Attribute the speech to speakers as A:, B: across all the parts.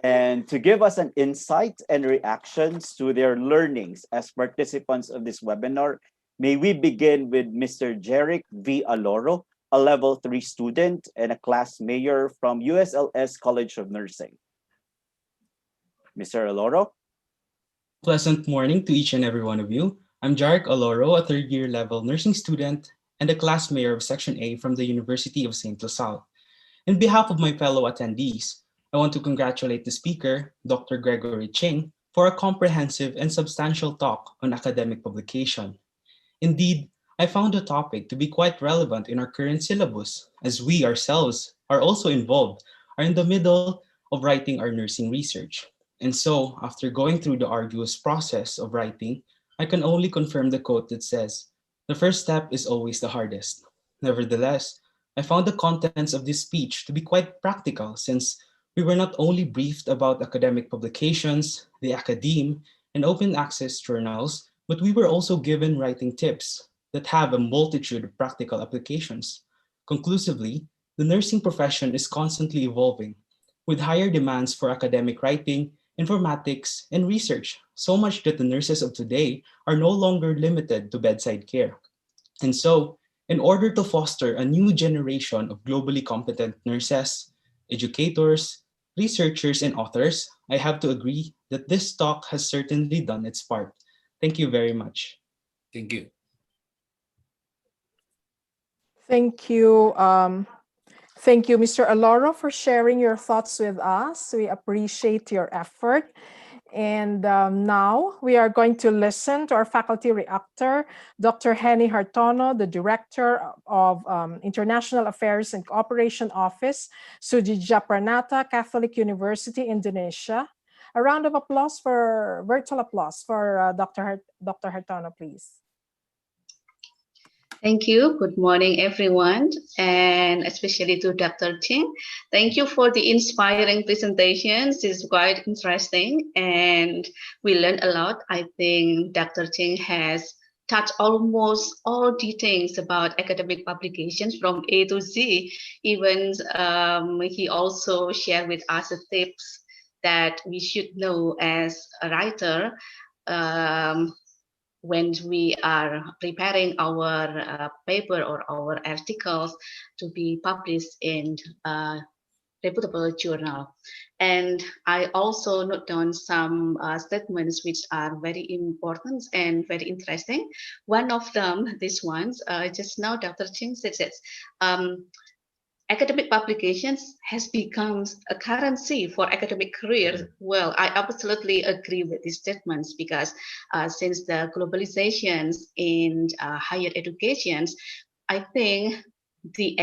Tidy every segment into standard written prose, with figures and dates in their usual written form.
A: And to give us an insight and reactions to their learnings as participants of this webinar, may we begin with Mr. Jeric V. Aloro, a level 3 student and a class mayor from USLS College of Nursing. Mr. Aloro?
B: Pleasant morning to each and every one of you. I'm Jarek Aloro, a third year level nursing student and the class mayor of Section A from the University of St. Salle. On behalf of my fellow attendees, I want to congratulate the speaker, Dr. Gregory Ching, for a comprehensive and substantial talk on academic publication. Indeed, I found the topic to be quite relevant in our current syllabus, as we ourselves are also involved, are in the middle of writing our nursing research. And so, after going through the arduous process of writing, I can only confirm the quote that says, "The first step is always the hardest." Nevertheless, I found the contents of this speech to be quite practical since we were not only briefed about academic publications, the academe, and open access journals, but we were also given writing tips that have a multitude of practical applications. Conclusively, the nursing profession is constantly evolving, with higher demands for academic writing, informatics, and research, so much that the nurses of today are no longer limited to bedside care. And so, in order to foster a new generation of globally competent nurses, educators, researchers, and authors, I have to agree that this talk has certainly done its part. Thank you very much.
C: Thank you.
D: Thank you. Thank you, Mr. Aloro, for sharing your thoughts with us. We appreciate your effort. And now we are going to listen to our faculty reactor, Dr. Henny Hartono, the Director of International Affairs and Cooperation Office, Sudhija Pranata, Catholic University, Indonesia. A round of applause for, virtual applause for Dr. Hartono, please.
E: Thank you. Good morning, everyone, and especially to Dr. Ching. Thank you for the inspiring presentations. It's quite interesting, and we learned a lot. I think Dr. Ching has touched almost all details about academic publications from A to Z. Even he also shared with us the tips that we should know as a writer. When we are preparing our paper or our articles to be published in a reputable journal. And I also note down some statements which are very important and very interesting. One of them, this ones, just now Dr. Ching said that academic publications has become a currency for academic careers. Well, I absolutely agree with these statements because since the globalizations in higher educations, I think the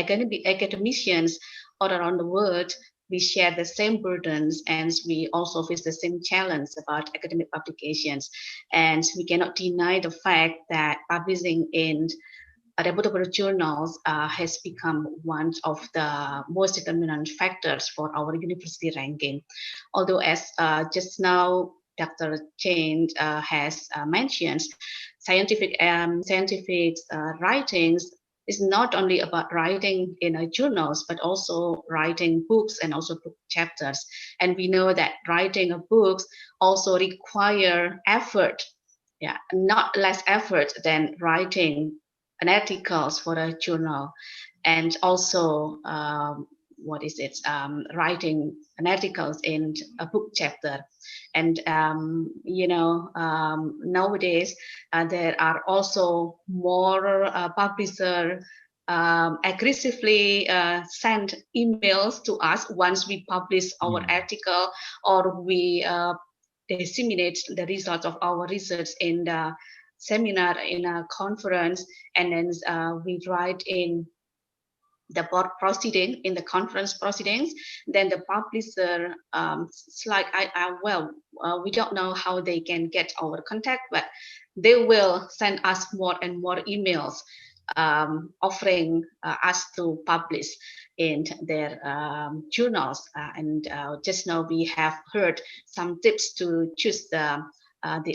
E: academicians all around the world, we share the same burdens and we also face the same challenge about academic publications. And we cannot deny the fact that publishing in reputable journals has become one of the most determinant factors for our university ranking. Although as just now Dr. Ching has mentioned, scientific writings is not only about writing in journals, but also writing books and also book chapters. And we know that writing a books also require effort, yeah, not less effort than writing an articles for a journal, and also writing an articles in a book chapter. And nowadays there are also more publisher aggressively send emails to us once we publish our article or we disseminate the results of our research in the seminar, in a conference, and then we write in the board proceeding, in the conference proceedings. Then the publisher, it's like, we don't know how they can get our contact, but they will send us more and more emails offering us to publish in their journals. And just now we have heard some tips to choose the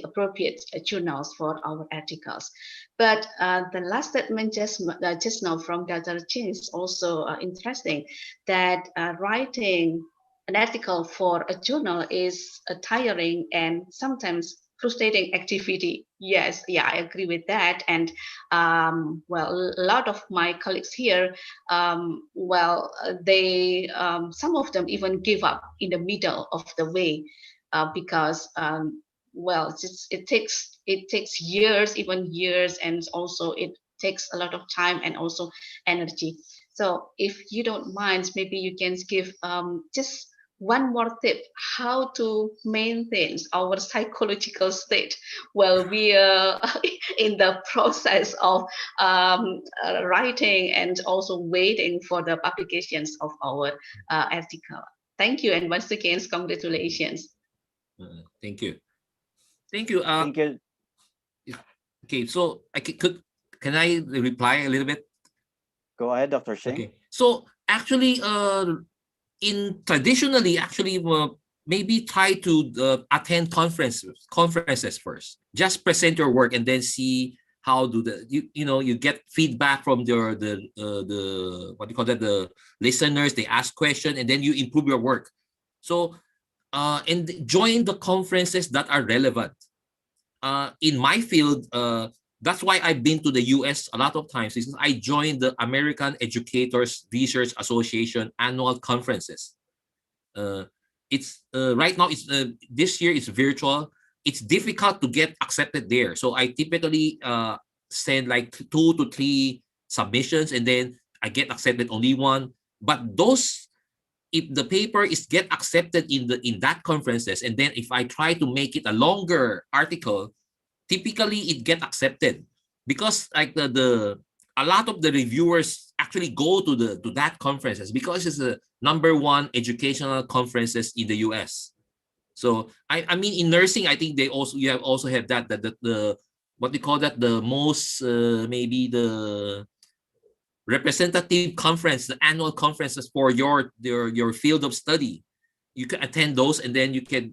E: appropriate journals for our articles. But the last statement just now from Dr. Ching is also interesting, that writing an article for a journal is a tiring and sometimes frustrating activity. Yes, yeah, I agree with that. And well, a lot of my colleagues here, they some of them even give up in the middle of the way because it takes years, even years, and also it takes a lot of time and also energy. So if you don't mind, maybe you can give just one more tip how to maintain our psychological state while we are in the process of writing and also waiting for the publications of our article. Thank you, and once again, congratulations.
C: Thank you. Thank you.
A: Thank you.
C: Okay, so can I reply a little bit?
A: Go ahead, Dr. Ching.
C: Okay. So actually, in traditionally, actually, maybe try to attend conferences first. Just present your work and then see how do you get feedback from the what do you call that, the listeners. They ask questions and then you improve your work. So and join the conferences that are relevant. In my field, that's why I've been to the US a lot of times. Because I joined the American Educators Research Association annual conferences. It's right now. It's this year. It's virtual. It's difficult to get accepted there. So I typically send like 2 to 3 submissions, and then I get accepted only one. But those, if the paper is get accepted in that conferences, and then if I try to make it a longer article, typically it get accepted because like the a lot of the reviewers actually go to that conferences because it's the #1 educational conferences in the US. So I mean in nursing, I think you also have that the what they call that, the most maybe the representative conference, the annual conferences for your field of study. You can attend those, and then you can,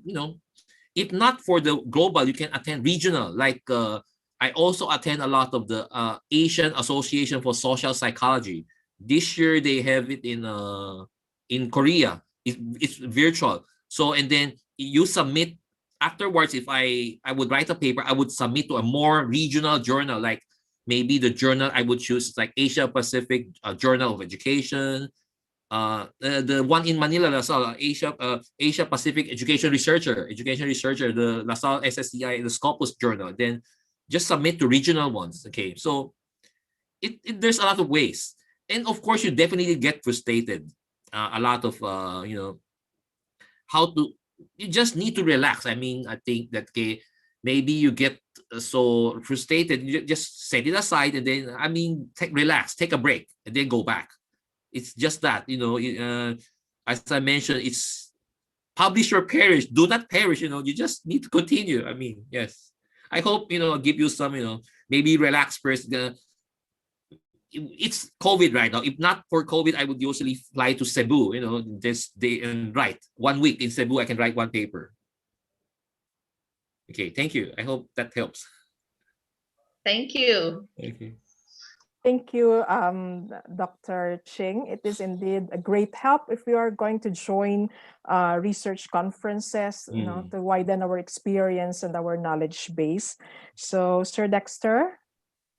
C: if not for the global, you can attend regional. Like I also attend a lot of the Asian Association for Social Psychology. This year they have it in Korea. It's virtual. So and then you submit afterwards. If I would write a paper, I would submit to a more regional journal, like maybe the journal I would choose is like Asia Pacific Journal of Education. The one in Manila, LaSalle, Asia Pacific Education Researcher, the LaSalle SSCI, the Scopus Journal. Then just submit to regional ones. Okay, so there's a lot of ways, and of course you definitely get frustrated. A lot of how to. You just need to relax. I mean, I think that maybe you get so frustrated, you just set it aside, and then relax, take a break, and then go back. It's just that, as I mentioned, it's publish or perish. Do not perish. You just need to continue. I mean, yes. I hope, I'll give you some, maybe relax first. It's COVID right now. If not for COVID, I would usually fly to Cebu, this day and write 1 week in Cebu. I can write one paper. Okay, thank you. I hope that helps.
E: Thank you.
C: Thank you.
D: Thank you, Dr. Ching. It is indeed a great help if we are going to join research conferences, to widen our experience and our knowledge base. So, Sir Dexter.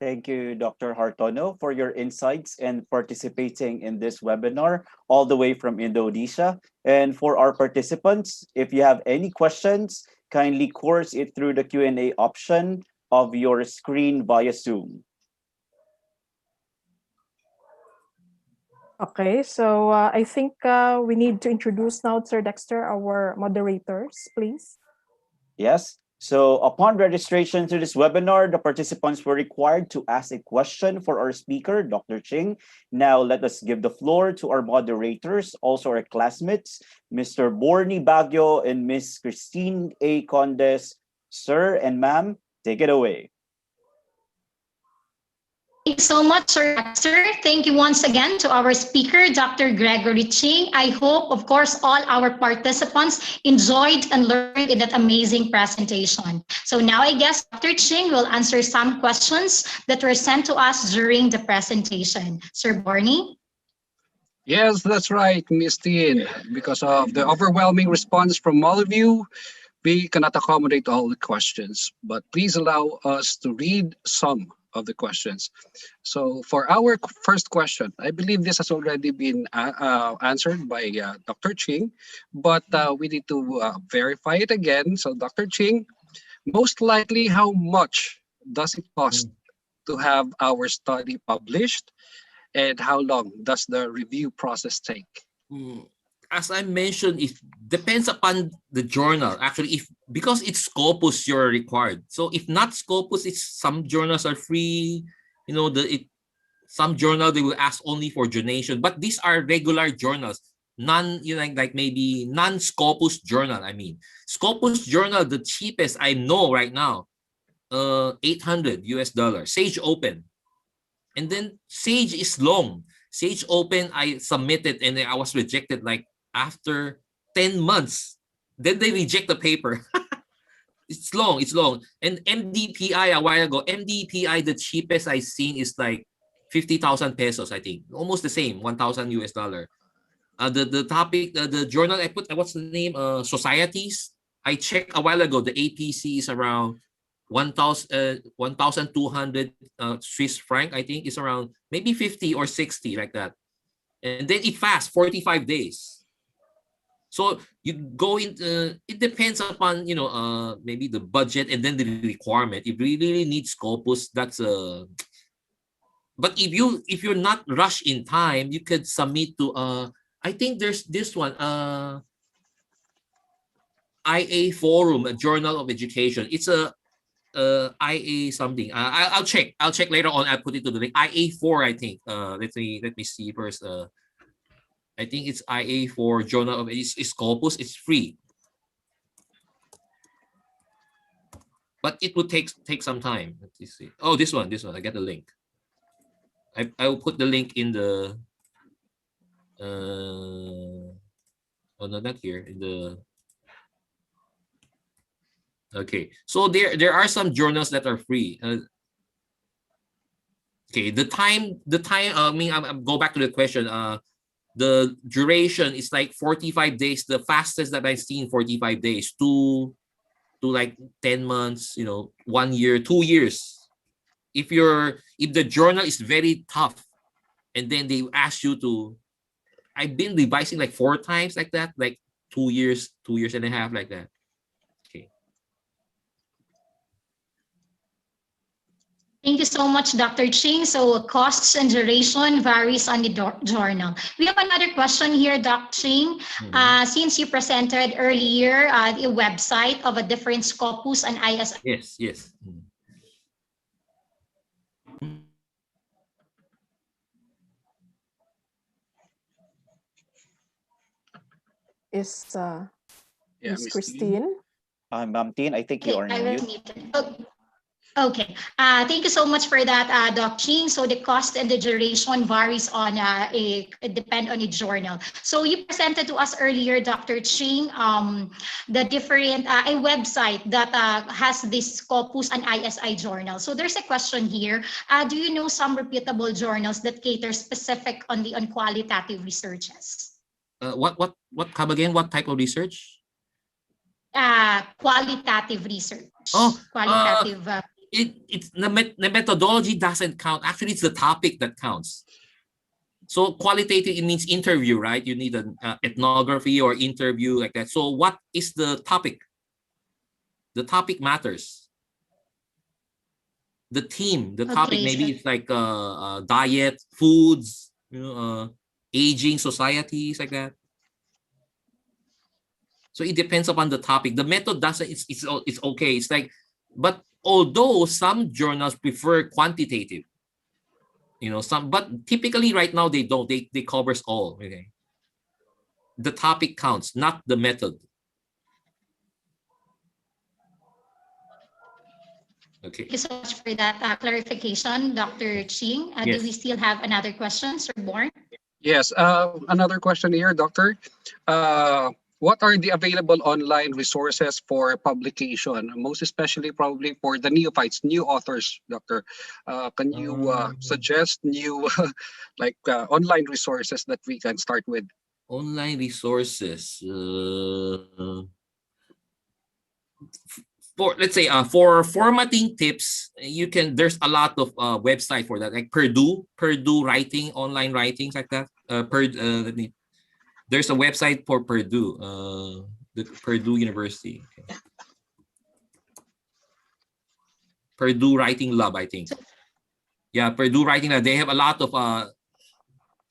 A: Thank you, Dr. Hartono, for your insights and participating in this webinar all the way from Indonesia. And for our participants, if you have any questions, kindly course it through the Q&A option of your screen via Zoom.
D: Okay, so I think we need to introduce now, Sir Dexter, our moderators, please.
A: Yes. So upon registration to this webinar, the participants were required to ask a question for our speaker, Dr. Ching. Now let us give the floor to our moderators, also our classmates, Mr. Borny Baguio and Miss Christine A. Condes. Sir and ma'am, take it away.
F: Thank you so much, Sir Dexter. Thank you once again to our speaker, Dr. Gregory Ching. I hope, of course, all our participants enjoyed and learned in that amazing presentation. So now I guess Dr. Ching will answer some questions that were sent to us during the presentation. Sir Borny?
G: Yes, that's right, Miss Tien. Because of the overwhelming response from all of you, we cannot accommodate all the questions, but please allow us to read some of the questions. So, for our first question, I believe this has already been answered by Dr. Ching, but we need to verify it again. So, Dr. Ching, most likely, how much does it cost to have our study published, and how long does the review process take?
C: Mm, as I mentioned, it depends upon the journal. Actually, if because it's Scopus, you're required. So if not Scopus, it's some journals are free. You know, some journal they will ask only for donation, but these are regular journals. Non, you know, like maybe non-Scopus journal. I mean, Scopus journal, the cheapest I know right now, $800. Sage Open, and then Sage is long. Sage Open, I submitted and I was rejected like after 10 months. Then they reject the paper. It's long, it's long. And MDPI a while ago, MDPI, the cheapest I seen is like 50,000 pesos, I think. Almost the same, 1,000 US dollar. The topic, the journal I put, what's the name? Societies. I checked a while ago, the APC is around 1,200 Swiss franc, I think, is around maybe 50 or 60 like that. And then it fast 45 days. So you go into, it depends upon, maybe the budget and then the requirement. If you really need Scopus, that's a, but if you're not rushed in time, you could submit to I think there's this one IA Forum, a Journal of Education. It's a IA something. I'll check. I'll check later on. I'll put it to the link. IA4, I think. Let me see first. I think it's IA4 Journal of it's Scopus. It's free, but it would take some time. Let me see. Oh, this one. I get the link. I will put the link in the. Oh no, not here. In the. Okay, so there are some journals that are free. Okay, the time. I mean, I'm go back to the question. The duration is like 45 days. The fastest that I've seen 45 days to like 10 months. 1 year, 2 years. If the journal is very tough, and then they ask you to. I've been revising like 4 times like that, like 2 years, 2 years and a half like that.
F: Thank you so much, Dr. Ching. So costs and duration varies on the journal. We have another question here, Dr. Ching. Since you presented earlier the website of a different Scopus and IS.
C: Yes.
D: Is
G: Yeah,
D: Miss
G: Miss
D: Christine?
A: Ma'am Tien, I think you are
F: I
A: on
F: was
A: mute.
F: muted. Okay. Thank you so much for that, Doc Ching. So the cost and the duration varies on depend on the journal. So you presented to us earlier, Dr. Ching, the different a website that has this Scopus and ISI journal. So there's a question here. Do you know some reputable journals that cater specific on qualitative researches?
C: What come again? What type of research?
F: Qualitative research.
C: Oh,
F: qualitative.
C: It's the methodology doesn't count. Actually, it's the topic that counts. So qualitative, it means interview, right? You need an ethnography or interview like that. So what is the topic? The topic matters. The theme, the topic, maybe it's like diet, foods, aging societies like that. So it depends upon the topic. The method doesn't. It's okay. It's like, but although some journals prefer quantitative, but typically right now they don't. They covers all. Okay. The topic counts, not the method. Okay.
F: Thank you so much for that clarification, Dr. Ching.
C: Yes.
F: Do we still have another question, Sir Born?
G: Yes, another question here, Doctor. what are the available online resources for publication, most especially probably for the neophytes, new authors, Doctor? Can you suggest new online resources that we can start with?
C: Online resources. For let's say for formatting tips, you can there's a lot of website for that, like Purdue writing, online writings like that. There's a website for Purdue, the Purdue University. Okay. Purdue Writing Lab, I think. Yeah, Purdue Writing Lab. They have a lot of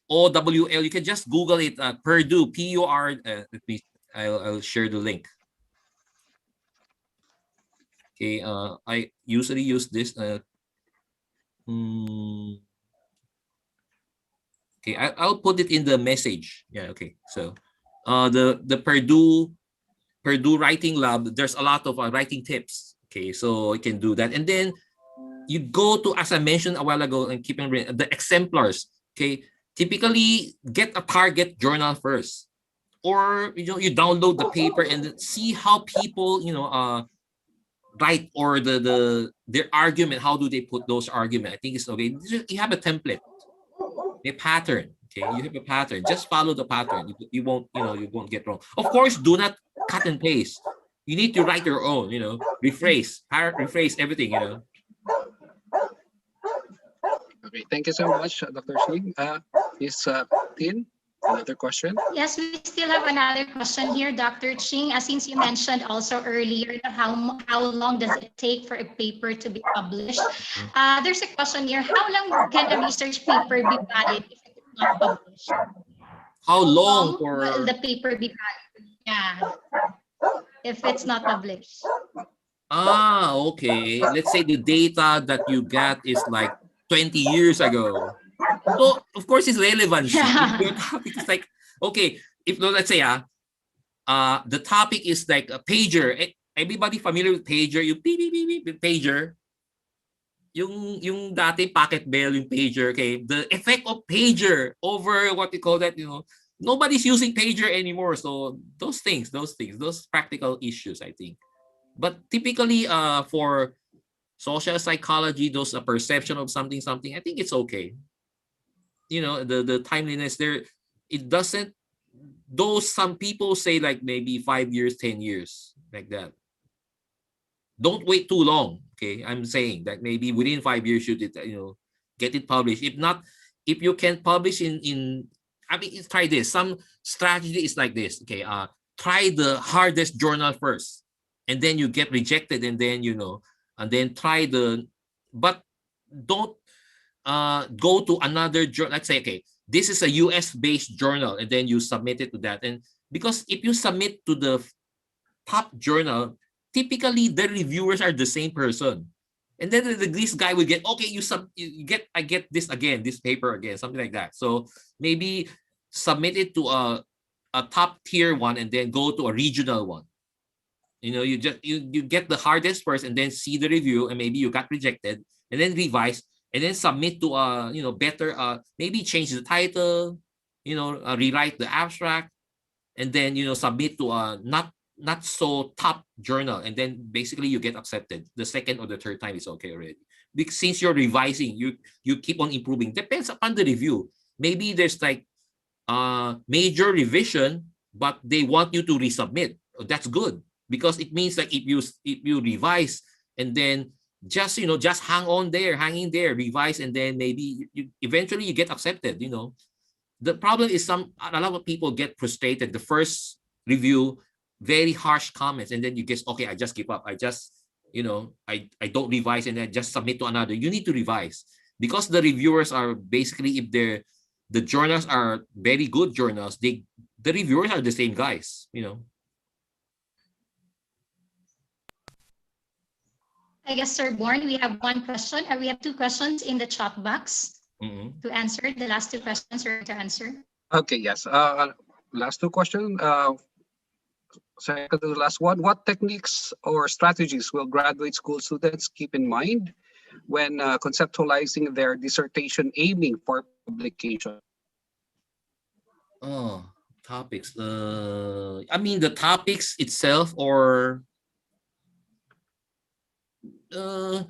C: OWL. You can just Google it. Purdue, PUR. Let me. I'll share the link. Okay. I usually use this. Okay. I'll put it in the message. Yeah. Okay. So, the Purdue Writing Lab. There's a lot of writing tips. Okay. So you can do that, and then you go to, as I mentioned a while ago, and keeping the exemplars. Okay, typically get a target journal first, or you download the paper and see how people write, or their argument. How do they put those argument? I think it's okay. You have a template, a pattern. Okay, you have a pattern. Just follow the pattern. You won't you won't get wrong. Of course, do not cut and paste. You need to write your own. Rephrase everything.
G: Okay, thank you so much, Dr. Ching. Is Tin, another question?
F: Yes, we still have another question here, Dr. Ching. Since you mentioned also earlier how long does it take for a paper to be published? There's a question here. How long can a research paper be valid if it is not published?
C: How long
F: will the paper be valid? Yeah, if it's not published.
C: Okay. Let's say the data that you got is like 20 years ago. So, of course, it's relevancy.
F: Yeah.
C: If your topic is like, okay, let's say, the topic is like a pager. Everybody familiar with pager? Yung beep, beep, beep, beep, pager. Yung dati pocket bell, yung pager. Okay. The effect of pager over what we call that, nobody's using pager anymore. So, those practical issues, I think. But typically, for social psychology, those perception of something, I think it's okay. The timeliness there, it doesn't. Though some people say like maybe 5 years, 10 years, like that. Don't wait too long. Okay, I'm saying that maybe within 5 years should it get it published. If not, if you can publish in I mean, try this. Some strategy is like this. Okay, try the hardest journal first, and then you get rejected, and then and then try but don't go to another journal. Let's say, okay, this is a US based journal, and then you submit it to that. And because if you submit to the top journal, typically the reviewers are the same person. And then this guy will get, okay, I get this again, this paper again, something like that. So maybe submit it to a top tier one, and then go to a regional one. You get the hardest first, and then see the review, and maybe you got rejected, and then revise, and then submit to better, maybe change the title, rewrite the abstract, and then submit to a not so top journal, and then basically you get accepted. The second or the third time is okay already, because since you're revising, you keep on improving. Depends upon the review. Maybe there's like major revision, but they want you to resubmit. That's good, because it means like if you revise, and then just hanging there, revise, and then maybe eventually you get accepted. The problem is a lot of people get frustrated. The first review, very harsh comments, and then you guess, okay, I just give up. I just I don't revise, and then just submit to another. You need to revise, because the reviewers are basically, if the journals are very good journals, the reviewers are the same guys.
F: I guess, Sir Born, we have one question, or we have two questions in the chat box to answer. The last two questions are to answer.
G: Okay, yes. Last two questions. Second to the last one. What techniques or strategies will graduate school students keep in mind when conceptualizing their dissertation aiming for publication?
C: Oh, Topics. I mean the topics itself, or there's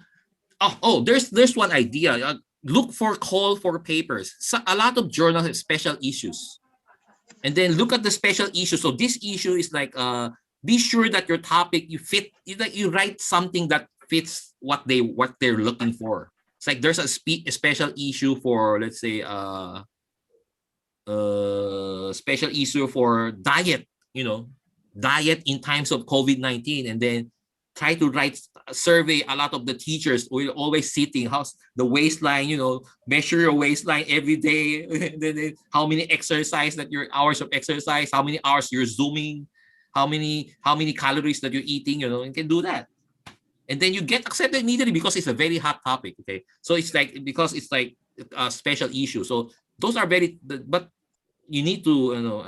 C: one idea. Look for call for papers. So a lot of journals have special issues, and then look at the special issue. So this issue is like be sure that your topic you write something that fits what they're looking for. It's like there's a special issue for, let's say, special issue for diet, diet in times of COVID-19, and then try to write a survey. A lot of the teachers will always sitting, how's the waistline, measure your waistline every day. Then how many exercise that your hours of exercise, how many hours you're zooming, how many calories that you're eating, you can do that. And then you get accepted immediately because it's a very hot topic. Okay. So it's like, because it's like a special issue. So those are but you need to,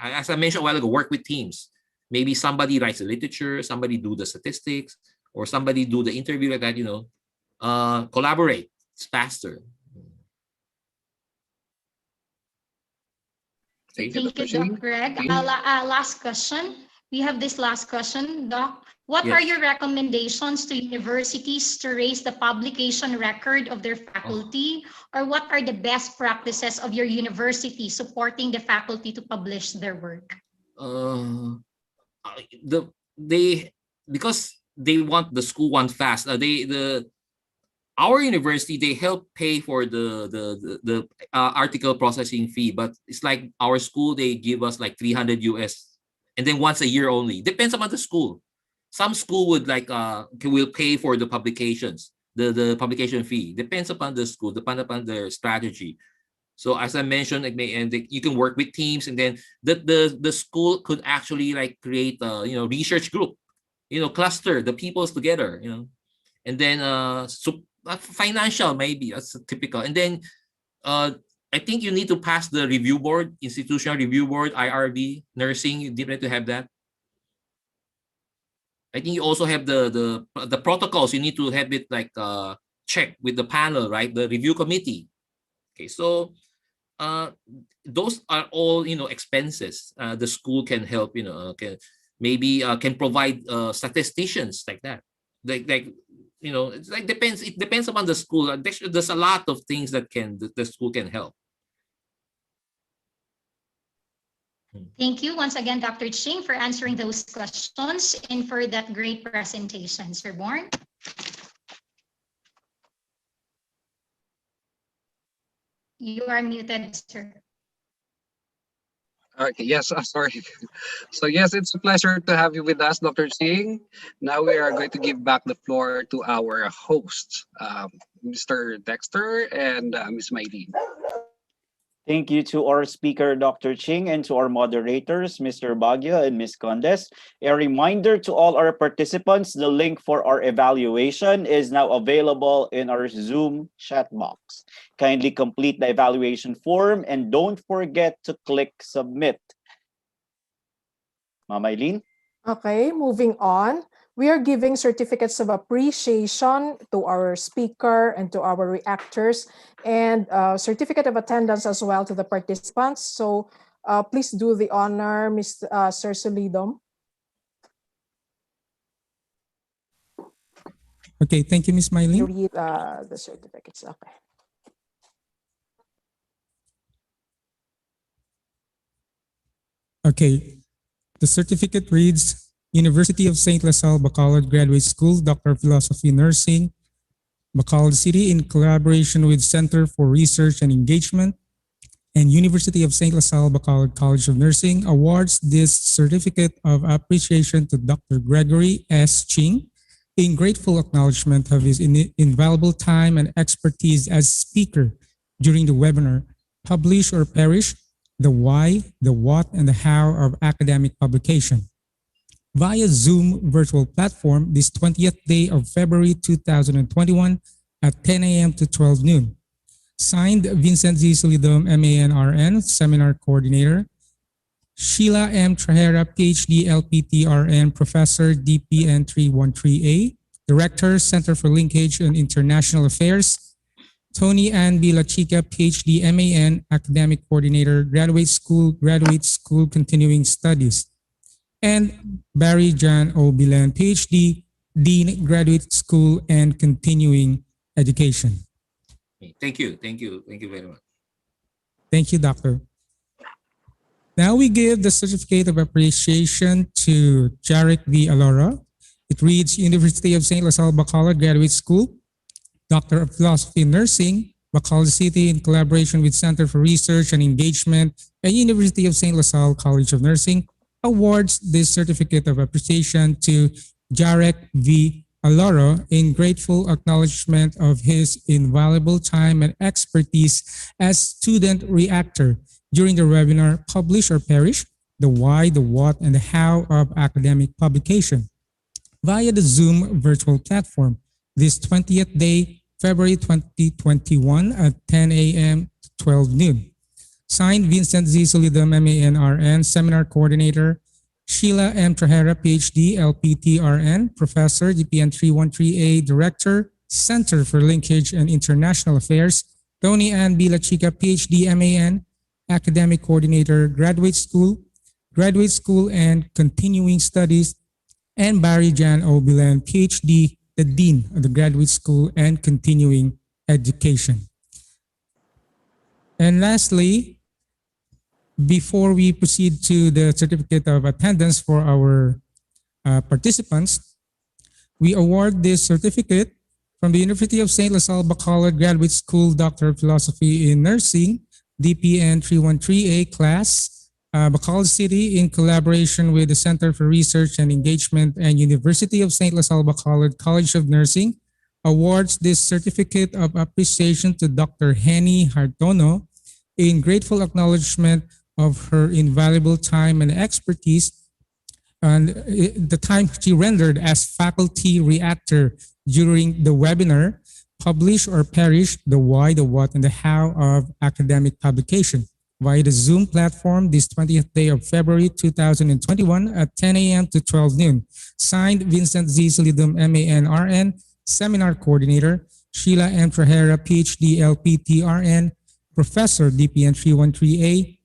C: as I mentioned a while ago, work with teams. Maybe somebody writes the literature, somebody do the statistics, or somebody do the interview, like that, collaborate. It's faster.
F: Thank you, Doc Greg. Last question. We have this last question, Doc. What are your recommendations to universities to raise the publication record of their faculty, or what are the best practices of your university supporting the faculty to publish their work?
C: Because they want, the school want fast. Our university, they help pay for the article processing fee, but it's like our school, they give us like 300 US, and then once a year only. Depends upon the school. Some school would will pay for the publications, the publication fee. Depends upon the school, depends upon their strategy. So as I mentioned, you can work with teams, and then the school could actually create a research group, cluster the peoples together, and then financial, maybe that's typical. And then I think you need to pass the review board, institutional review board, IRB, nursing. You need to have that. I think you also have the protocols. You need to have it checked with the panel, right? The review committee. Okay, so those are all expenses. The school can help. Can provide statisticians like that. It's like depends. It depends upon the school. There's a lot of things that the school can help.
F: Thank you once again, Dr. Ching, for answering those questions and for that great presentation, Sir Born. You are muted, sir.
G: Okay, yes, sorry. So yes, it's a pleasure to have you with us, Dr. Ching. Now we are going to give back the floor to our hosts, Mr. Dexter and Ms. Maylene.
A: Thank you to our speaker, Dr. Ching, and to our moderators, Mr. Baguio and Ms. Condes. A reminder to all our participants, the link for our evaluation is now available in our Zoom chat box. Kindly complete the evaluation form and don't forget to click submit. Ma'am Eileen?
D: Okay, moving on. We are giving certificates of appreciation to our speaker and to our reactors, and certificate of attendance as well to the participants. So please do the honor, Sir Solidum.
H: Okay, thank you, Ms. Maylene.
D: You read the certificates, okay.
H: Okay, the certificate reads, University of St. LaSalle Bacolod Graduate School, Doctor of Philosophy Nursing, Bacolod City, in collaboration with Center for Research and Engagement and University of St. LaSalle Bacolod College of Nursing, awards this certificate of appreciation to Dr. Gregory S. Ching in grateful acknowledgement of his invaluable time and expertise as speaker during the webinar, Publish or Perish, the Why, the What, and the How of Academic Publication, via Zoom virtual platform this 20th day of February 2021 at 10 a.m. to 12 noon. Signed, Vincent Z. Solidum, MANRN, Seminar Coordinator, Sheila M. Trahera, PhD, LPTRN, Professor, DPN 313A, Director, Center for Linkage and International Affairs, Tony Ann B. La Chica, PhD, MAN, Academic Coordinator, Graduate School Continuing Studies. And Barry John O. Bilan, PhD, Dean, Graduate School and Continuing Education.
C: Thank you. Thank you. Thank you very much.
H: Thank you, Doctor. Now we give the Certificate of Appreciation to Jarek V. Alora. It reads University of St. LaSalle Bacolod Graduate School, Doctor of Philosophy in Nursing, Bacolod City in collaboration with Center for Research and Engagement and University of St. LaSalle College of Nursing awards this Certificate of Appreciation to Jarek V. Alora in grateful acknowledgement of his invaluable time and expertise as student reactor during the webinar Publish or Perish, the Why, the What, and the How of Academic Publication via the Zoom virtual platform this 20th day, February 2021 at 10 a.m. to 12 noon. Signed, Vincent Z. Solidum, MANRN, Seminar Coordinator, Sheila M. Trajera, PhD, LPTRN, Professor, DPN 313A, Director, Center for Linkage and International Affairs, Tony Ann B. La Chica, PhD, MAN, Academic Coordinator, Graduate School and Continuing Studies, and Barry Jan O. Bilan, PhD, the Dean of the Graduate School and Continuing Education. And lastly, before we proceed to the certificate of attendance for our participants, we award this certificate from the University of St. LaSalle Bacolod Graduate School, Doctor of Philosophy in Nursing, DPN 313A class, Bacolod City in collaboration with the Center for Research and Engagement and University of St. LaSalle Bacolod College of Nursing, awards this certificate of appreciation to Dr. Henny Hartono in grateful acknowledgement of her invaluable time and expertise and the time she rendered as faculty reactor during the webinar Publish or Perish, the Why, the What, and the How of Academic Publication via the Zoom platform this 20th day of February 2021 at 10 a.m. to 12 noon. Signed, Vincent Z. Solidum, MANRN, Seminar Coordinator, Sheila M. Trajera, PhD, LPTRN, Professor, DPN 313A,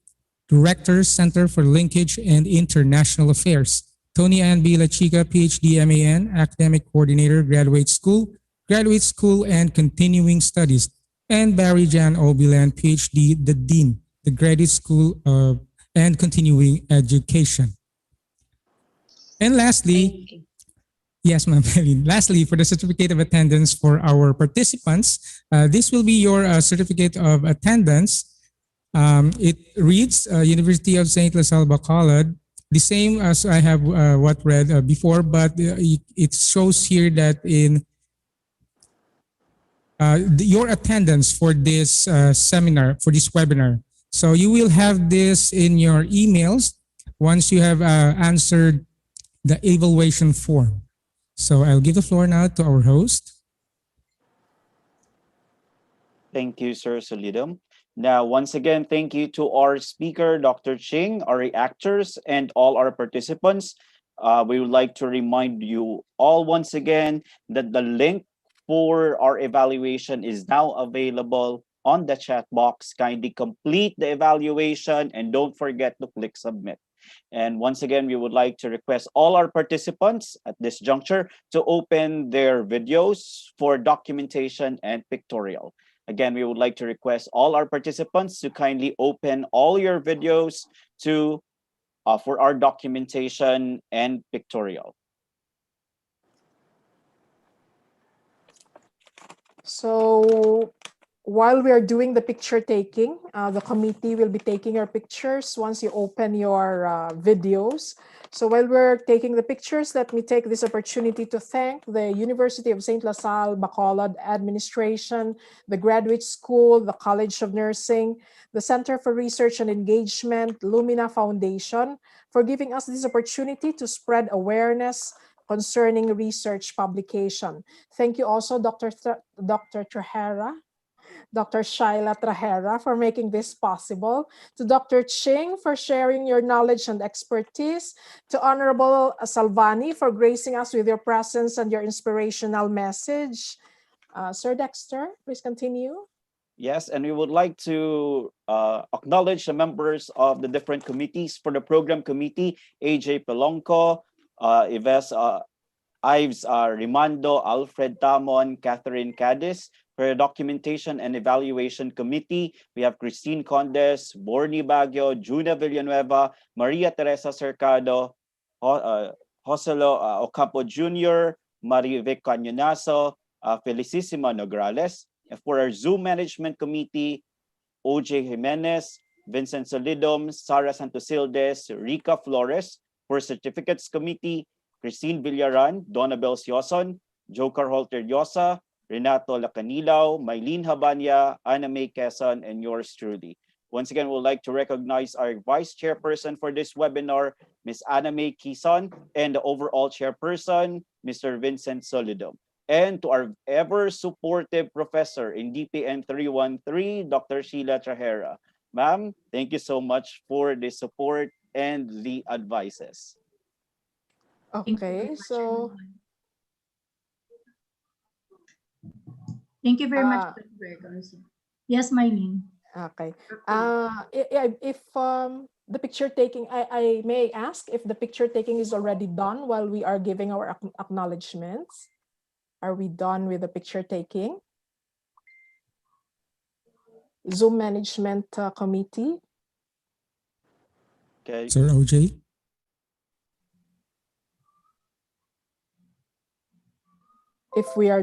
H: Director, Center for Linkage and International Affairs, Tony Ann B. La Chica, PhD, MAN, Academic Coordinator, Graduate School and Continuing Studies, and Barry Jan O. Bilan, PhD, the Dean, the Graduate School and Continuing Education. And lastly, yes, ma'am, lastly, for the certificate of attendance for our participants, this will be your certificate of attendance. It reads University of St. LaSalle Bacolod, the same as I have what read before, but it shows here that in your attendance for this seminar, for this webinar. So you will have this in your emails once you have answered the evaluation form. So I'll give the floor now to our host.
A: Thank you, Sir Solidum. Now, once again, thank you to our speaker, Dr. Ching, our reactors, and all our participants. We would like to remind you all once again that the link for our evaluation is now available on the chat box. Kindly complete the evaluation and don't forget to click submit. And once again, we would like to request all our participants at this juncture to open their videos for documentation and pictorial. Again, we would like to request all our participants to kindly open all your videos to for our documentation and pictorial.
D: So while we are doing the picture taking, the committee will be taking your pictures once you open your videos. So while we're taking the pictures, let me take this opportunity to thank the University of St. LaSalle Bacolod Administration, the Graduate School, the College of Nursing, the Center for Research and Engagement, Lumina Foundation, for giving us this opportunity to spread awareness concerning research publication. Thank you also, Dr. Trajera, Dr. Shaila Trajera, for making this possible, to Dr. Ching for sharing your knowledge and expertise, to Honorable Salvani for gracing us with your presence and your inspirational message. Sir Dexter, please continue.
A: Yes, and we would like to acknowledge the members of the different committees. For the program committee, AJ Pelonco, Ives Ives Rimando, Alfred Tamon, Catherine Cadiz. For the documentation and evaluation committee, we have Christine Condes, Borny Baguio, Juna Villanueva, Maria Teresa Cercado, Joselo Ocampo Jr., Marivic Cañonazo, Felicissima Nograles. And for our Zoom management committee, OJ Jimenez, Vincent Solidum, Sara Santosildes, Rica Flores. For certificates committee, Christine Villaran, Donabel Sioson, Joker Holter Yosa, Renato Lacanilaw, Mylene Habanya, Anna May Quezon, and yours truly. Once again, we'd like to recognize our vice chairperson for this webinar, Ms. Anna May Quezon, and the overall chairperson, Mr. Vincent Solidum. And to our ever supportive professor in DPN 313, Dr. Sheila Trajera. Ma'am, thank you so much for the support and the advices.
D: Okay, so
I: Thank you very much,
D: uh,
I: Gregory. Yes, Mylene.
D: okay. If the picture taking, I may ask if the picture taking is already done while we are giving our acknowledgements. Are we done with the picture taking? Zoom management committee.
A: Okay.
H: Sir OJ?
D: If we are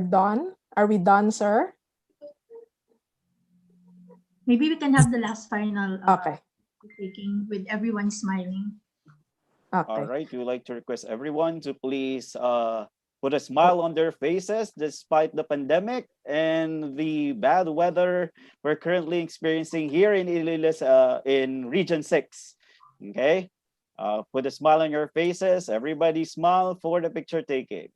D: we done, sir?
I: Maybe we can have the last final
D: Okay.
I: taking with everyone smiling.
D: Okay.
A: All right. We would like to request everyone to please put a smile on their faces despite the pandemic and the bad weather we're currently experiencing here in Ililis, in Region 6. Okay. Put a smile on your faces. Everybody smile for the picture taking.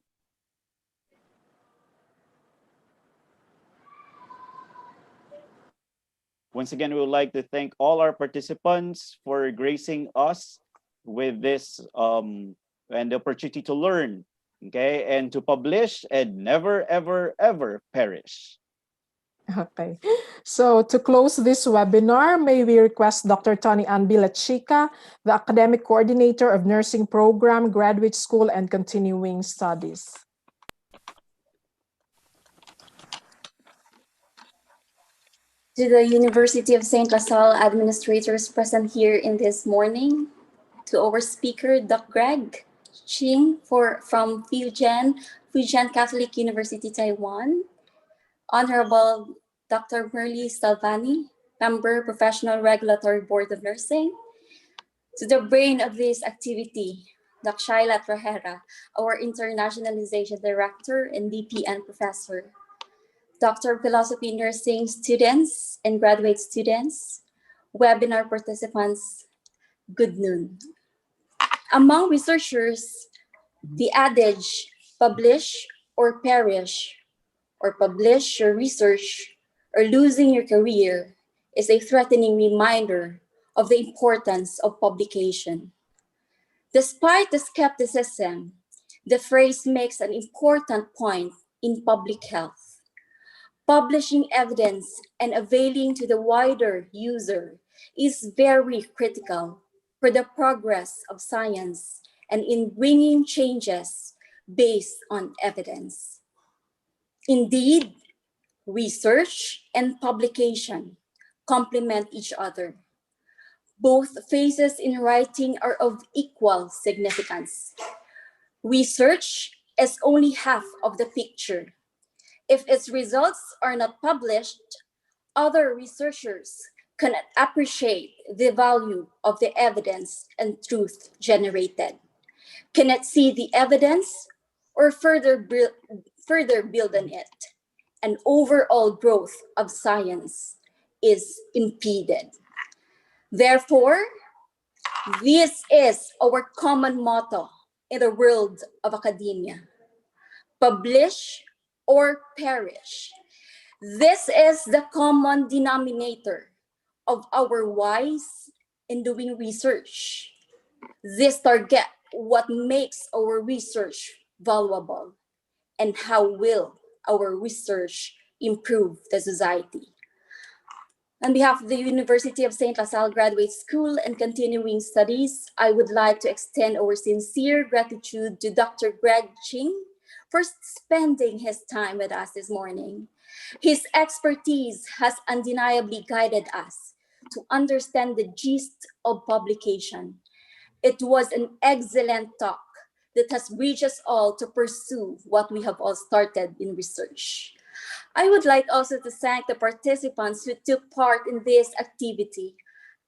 A: Once again, we would like to thank all our participants for gracing us with this and the opportunity to learn, okay, and to publish and never, ever, ever perish.
D: Okay. So to close this webinar, may we request Dr. Tony Anbila Chica, the Academic Coordinator of Nursing Program, Graduate School, and Continuing Studies.
J: To the University of St. LaSalle administrators present here in this morning, to our speaker, Dr. Greg Ching from Fujian Catholic University, Taiwan, Honorable Dr. Merly Salvani, Member, Professional Regulatory Board of Nursing, to the brain of this activity, Dr. Sheila Trajera, our Internationalization Director and DPN Professor, Doctor of Philosophy Nursing students and graduate students, webinar participants, good noon. Among researchers, the adage, publish or perish, or publish your research or losing your career, is a threatening reminder of the importance of publication. Despite the skepticism, the phrase makes an important point in public health. Publishing evidence and availing to the wider user is very critical for the progress of science and in bringing changes based on evidence. Indeed, research and publication complement each other. Both phases in writing are of equal significance. Research is only half of the picture. If its results are not published, other researchers cannot appreciate the value of the evidence and truth generated, cannot see the evidence, or further build on it. And overall growth of science is impeded. Therefore, this is our common motto in the world of academia: publish or perish. This is the common denominator of our whys in doing research. This target what makes our research valuable and how will our research improve the society. On behalf of the University of St. LaSalle Graduate School and Continuing Studies, I would like to extend our sincere gratitude to Dr. Greg Ching for spending his time with us this morning. His expertise has undeniably guided us to understand the gist of publication. It was an excellent talk that has bridged us all to pursue what we have all started in research. I would like also to thank the participants who took part in this activity.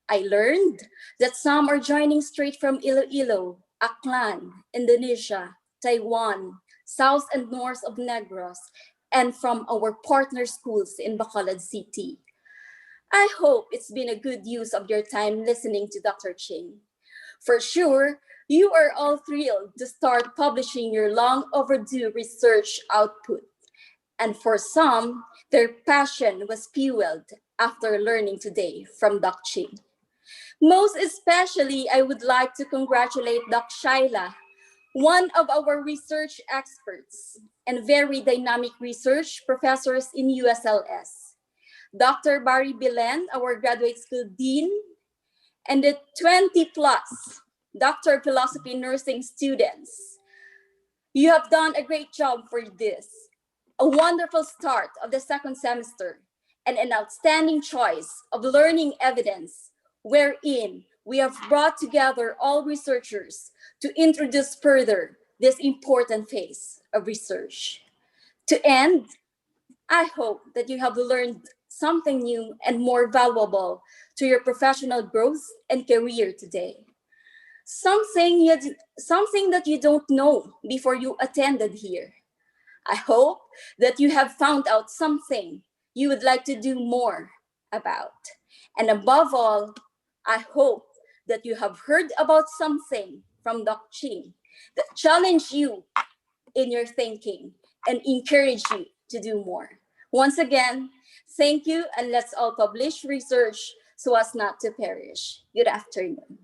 J: I learned that some are joining straight from Iloilo, Aklan, Indonesia, Taiwan, south and north of Negros, and from our partner schools in Bacolod City. I hope it's been a good use of your time listening to Dr. Ching. For sure, you are all thrilled to start publishing your long overdue research output. And for some, their passion was fueled after learning today from Doc Ching. Most especially, I would like to congratulate Doc Shaila, one of our research experts and very dynamic research professors in USLS. Dr. Barry Bilen, our graduate school dean, and the 20 plus Doctor of Philosophy Nursing students. You have done a great job for this. A wonderful start of the second semester and an outstanding choice of learning evidence wherein we have brought together all researchers to introduce further this important phase of research. To end, I hope that you have learned something new and more valuable to your professional growth and career today. Something that you don't know before you attended here. I hope that you have found out something you would like to do more about. And above all, I hope that you have heard about something from Doc Ching that challenged you in your thinking and encourage you to do more. Once again, thank you, and let's all publish research so as not to perish. Good afternoon.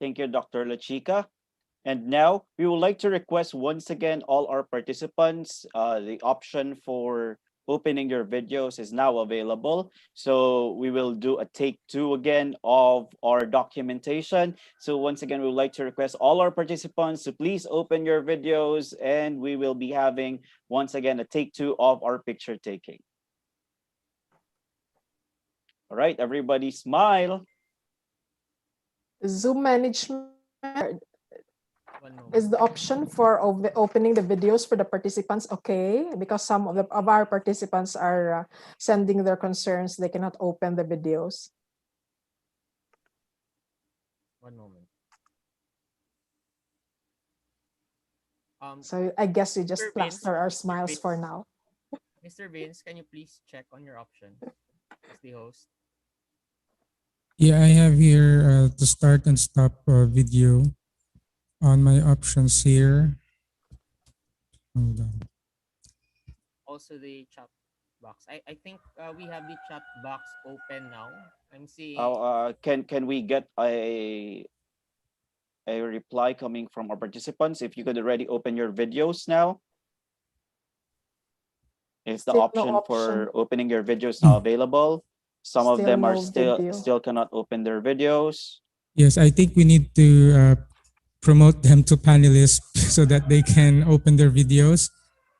A: Thank you, Dr. Lachica. And now we would like to request once again all our participants, the option for opening your videos is now available. So we will do a take two again of our documentation. So once again, we would like to request all our participants to please open your videos, and we will be having once again a take two of our picture taking. All right, everybody smile.
D: Zoom management is the option for opening the videos for the participants okay? Because some of our participants are sending their concerns, they cannot open the videos.
K: One moment.
D: So I guess we just
K: Mr. Vince,
D: plaster our
K: Mr.
D: smiles
K: Vince.
D: for now.
K: Mr. Vince, can you please check on your option as the host?
H: Yeah, I have here the start and stop video on my options here. Hold on.
K: Also the chat box. I think we have the chat box open now. I'm seeing.
A: Can we get a reply coming from our participants? If you could already open your videos now. Is the
D: Still no
A: option for
D: option.
A: opening your videos now available? Some of
D: Still
A: them are
D: no video.
A: still cannot open their videos.
H: Yes, I think we need to promote them to panelists so that they can open their videos.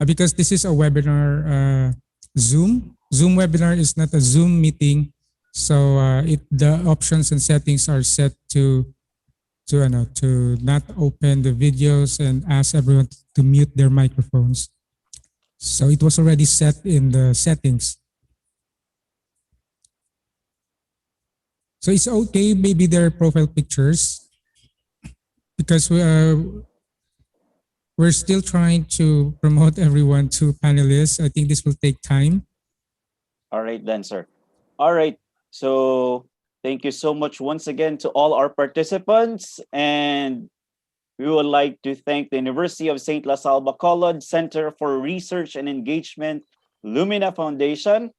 H: Because this is a webinar Zoom. Zoom webinar is not a Zoom meeting. So the options and settings are set to not open the videos and ask everyone to mute their microphones. So it was already set in the settings. So it's okay, maybe their profile pictures, because we're still trying to promote everyone to panelists. I think this will take time.
A: All right then, sir. All right. So thank you so much once again to all our participants. And we would like to thank the University of St. LaSalle Bacolod Center for Research and Engagement, Lumina Foundation,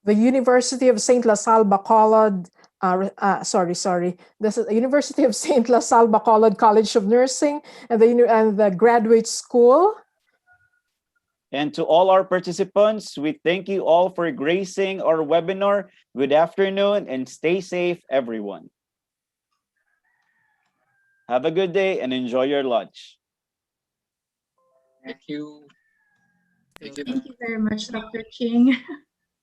D: The University of St. LaSalle Bacolod, This is the University of St. LaSalle Bacolod College of Nursing and the Graduate School.
A: And to all our participants, we thank you all for gracing our webinar. Good afternoon and stay safe, everyone. Have a good day and enjoy your lunch.
G: Thank you. Thank you.
I: Thank you very much, Dr. Ching.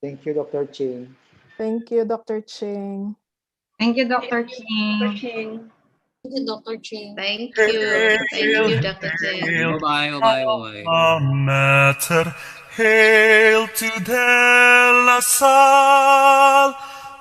L: Thank you, Dr. Ching.
D: Thank you, Dr. Ching.
M: Thank you, Dr. Ching.
J: Thank you, Dr. Ching.
E: Thank you. Thank you, Dr. Ching.
C: Bye-bye, bye-bye, bye-bye.
N: Mater, hail to De La Salle.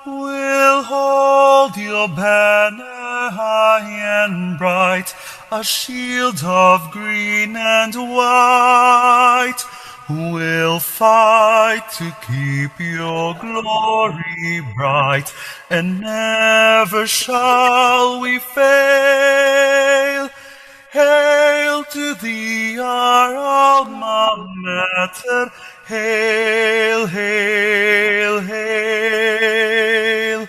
N: We'll hold your banner high and bright, a shield of green and white. We'll fight to keep your glory bright, and never shall we fail. Hail to thee, our alma mater. Hail, hail, hail.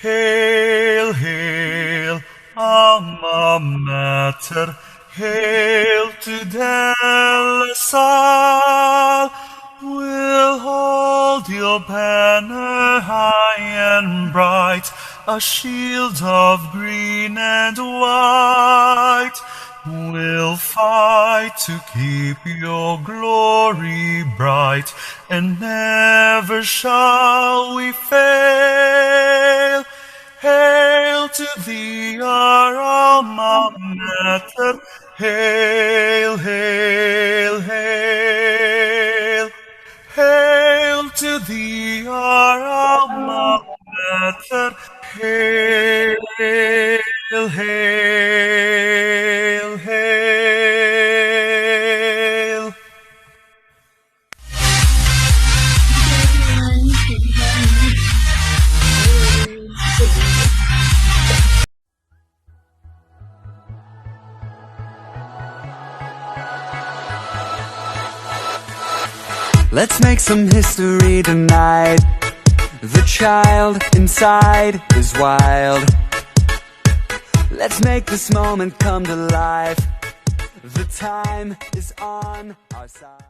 N: Hail, hail, alma mater. Hail to De La Salle. We'll hold your banner high and bright, a shield of green and white. We'll fight to keep your glory bright, and never shall we fail. Hail to thee, our alma mater. Hail, hail, hail. Hail to thee, our alma mater. Hail, hail, hail, hail.
O: Let's make some history tonight. The child inside is wild. Let's make this moment come to life. The time is on our side.